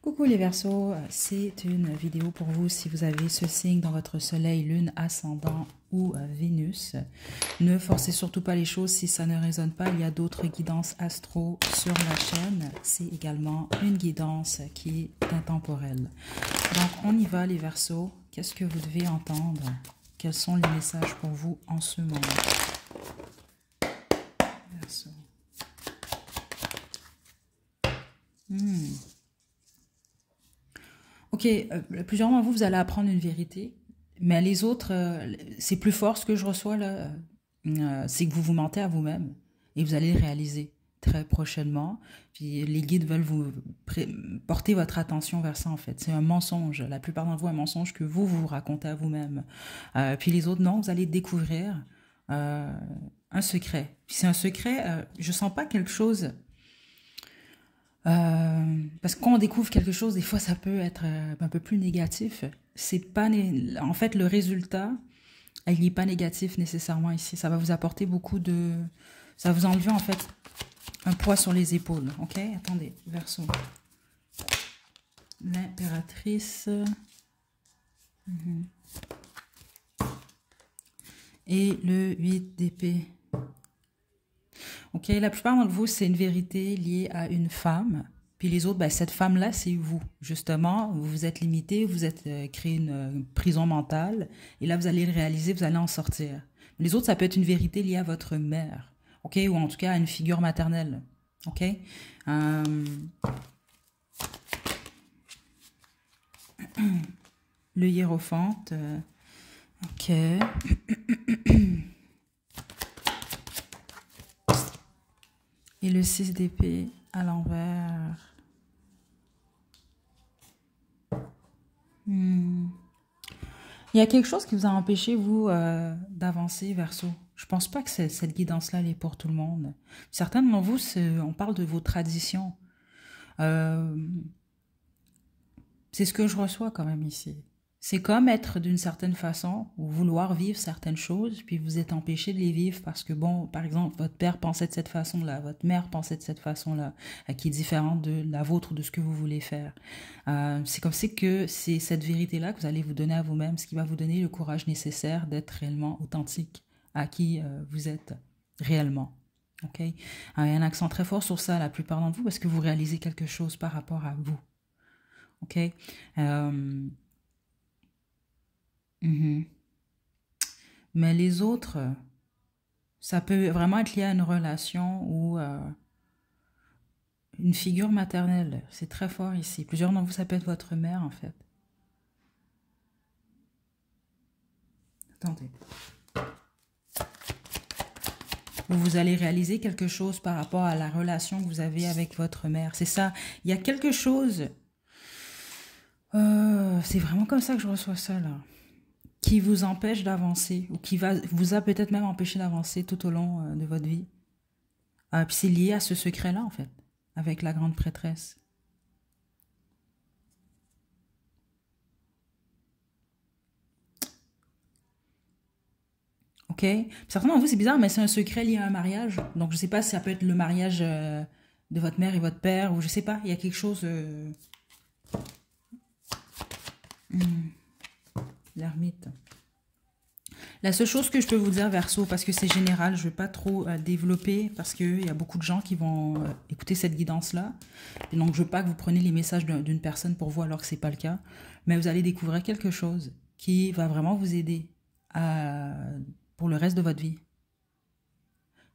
Coucou les Verseaux, c'est une vidéo pour vous si vous avez ce signe dans votre soleil, lune, ascendant ou Vénus. Ne forcez surtout pas les choses si ça ne résonne pas. Il y a d'autres guidances astro sur la chaîne. C'est également une guidance qui est intemporelle. Donc on y va les Verseaux. Qu'est-ce que vous devez entendre? Quels sont les messages pour vous en ce moment? Verseau. Ok, plusieurs d'entre vous, vous allez apprendre une vérité, mais les autres, c'est plus fort ce que je reçois là, c'est que vous vous mentez à vous-même et vous allez le réaliser très prochainement. Puis les guides veulent vous porter votre attention vers ça en fait. C'est un mensonge, la plupart d'entre vous, un mensonge que vous racontez à vous-même. Puis les autres, non, vous allez découvrir un secret. Puis c'est un secret, je sens pas quelque chose... parce que quand on découvre quelque chose, des fois, ça peut être un peu plus négatif. C'est pas en fait, le résultat, il n'est pas négatif nécessairement ici. Ça va vous apporter beaucoup de... Ça va vous enlever, en fait, un poids sur les épaules. OK? Attendez, Verseau. L'impératrice. Et le 8 d'épée. Ok, la plupart d'entre vous, c'est une vérité liée à une femme. Puis les autres, ben, cette femme-là, c'est vous. Justement, vous vous êtes limité, vous êtes créé une prison mentale. Et là, vous allez le réaliser, vous allez en sortir. Les autres, ça peut être une vérité liée à votre mère. Ok, ou en tout cas à une figure maternelle. Ok. Le hiérophante. Ok. Et le 6 d'épée à l'envers. Il y a quelque chose qui vous a empêché, vous, d'avancer, Verseau. Je pense pas que cette guidance-là, elle est pour tout le monde. Certains d'entre vous, on parle de vos traditions. C'est ce que je reçois quand même ici. C'est comme être d'une certaine façon, ou vouloir vivre certaines choses, puis vous êtes empêché de les vivre parce que, bon, par exemple, votre père pensait de cette façon-là, votre mère pensait de cette façon-là, qui est différente de la vôtre, de ce que vous voulez faire. C'est comme si que c'est cette vérité-là que vous allez vous donner à vous-même, ce qui va vous donner le courage nécessaire d'être réellement authentique à qui vous êtes réellement. Ok? Il y a un accent très fort sur ça, la plupart d'entre vous, parce que vous réalisez quelque chose par rapport à vous. Ok? Mais les autres, ça peut vraiment être lié à une relation ou une figure maternelle. C'est très fort ici. Plusieurs d'entre vous, ça peut être votre mère, en fait. Attendez. Vous allez réaliser quelque chose par rapport à la relation que vous avez avec votre mère. C'est ça. Il y a quelque chose... c'est vraiment comme ça que je reçois ça, là. Qui vous empêche d'avancer, ou qui vous a peut-être même empêché d'avancer tout au long de votre vie. Puis c'est lié à ce secret-là, en fait, avec la grande prêtresse. Ok? Certains d'entre vous, c'est bizarre, mais c'est un secret lié à un mariage. Donc, je sais pas si ça peut être le mariage de votre mère et votre père, ou je sais pas, il y a quelque chose... L'ermite. La seule chose que je peux vous dire, Verseau, parce que c'est général, je ne veux pas trop développer, parce qu'il y a beaucoup de gens qui vont écouter cette guidance-là. Et donc, je ne veux pas que vous preniez les messages d'une personne pour vous alors que ce n'est pas le cas. Mais vous allez découvrir quelque chose qui va vraiment vous aider pour le reste de votre vie.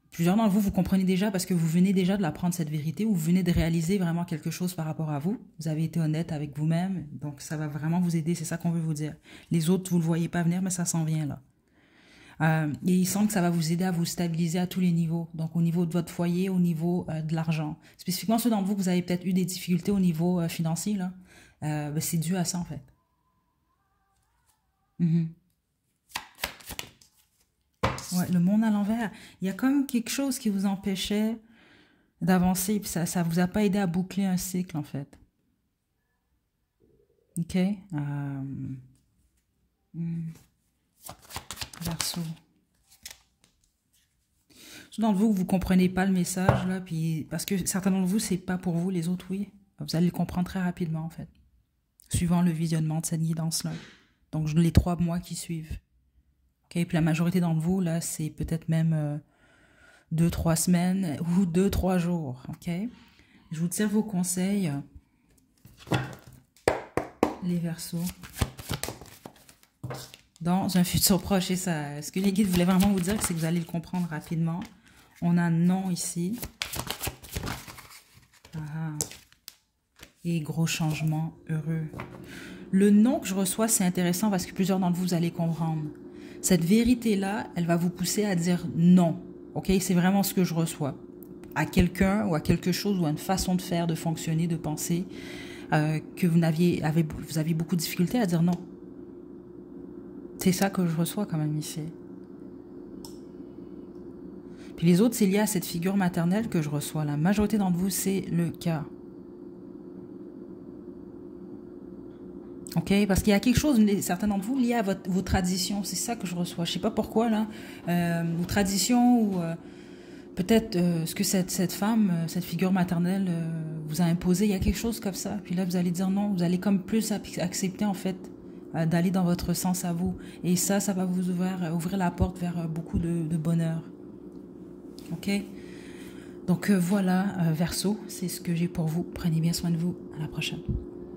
Plusieurs d'entre vous, vous comprenez déjà parce que vous venez déjà de l'apprendre cette vérité, ou vous venez de réaliser vraiment quelque chose par rapport à vous. Vous avez été honnête avec vous-même, donc ça va vraiment vous aider, c'est ça qu'on veut vous dire. Les autres, vous ne le voyez pas venir, mais ça s'en vient là. Et il semble que ça va vous aider à vous stabiliser à tous les niveaux. Donc au niveau de votre foyer, au niveau de l'argent. Spécifiquement ceux d'entre vous que vous avez peut-être eu des difficultés au niveau financier, là, ben, c'est dû à ça en fait. Ouais, le monde à l'envers. Il y a comme quelque chose qui vous empêchait d'avancer, puis ça ne vous a pas aidé à boucler un cycle en fait. Ok? Verseau. Ceux d'entre vous, vous comprenez pas le message, là, puis parce que certains d'entre vous, c'est pas pour vous, les autres, oui. Vous allez le comprendre très rapidement, en fait, suivant le visionnement de cette guidance-là. Donc, les 3 mois qui suivent. OK? Puis la majorité d'entre vous, là, c'est peut-être même 2-3 semaines ou 2-3 jours. OK? Je vous tire vos conseils, les Verseaux. Dans un futur proche, et ça, ce que les guides voulaient vraiment vous dire, c'est que vous allez le comprendre rapidement. On a non ici. Ah. Et gros changement heureux. Le non que je reçois, c'est intéressant parce que plusieurs d'entre vous allez comprendre. Cette vérité-là, elle va vous pousser à dire non. OK? C'est vraiment ce que je reçois. À quelqu'un ou à quelque chose ou à une façon de faire, de fonctionner, de penser, que vous aviez beaucoup de difficultés à dire non. C'est ça que je reçois quand même ici. Puis les autres, c'est lié à cette figure maternelle que je reçois. La majorité d'entre vous, c'est le cas. OK? Parce qu'il y a quelque chose, certains d'entre vous, lié à vos traditions. C'est ça que je reçois. Je ne sais pas pourquoi, là. Vos traditions ou peut-être ce que cette femme, cette figure maternelle vous a imposé. Il y a quelque chose comme ça. Puis là, vous allez dire non. Vous allez comme plus accepter, en fait, d'aller dans votre sens à vous. Et ça va vous ouvrir la porte vers beaucoup de bonheur. OK? Donc voilà, Verseau, c'est ce que j'ai pour vous. Prenez bien soin de vous. À la prochaine.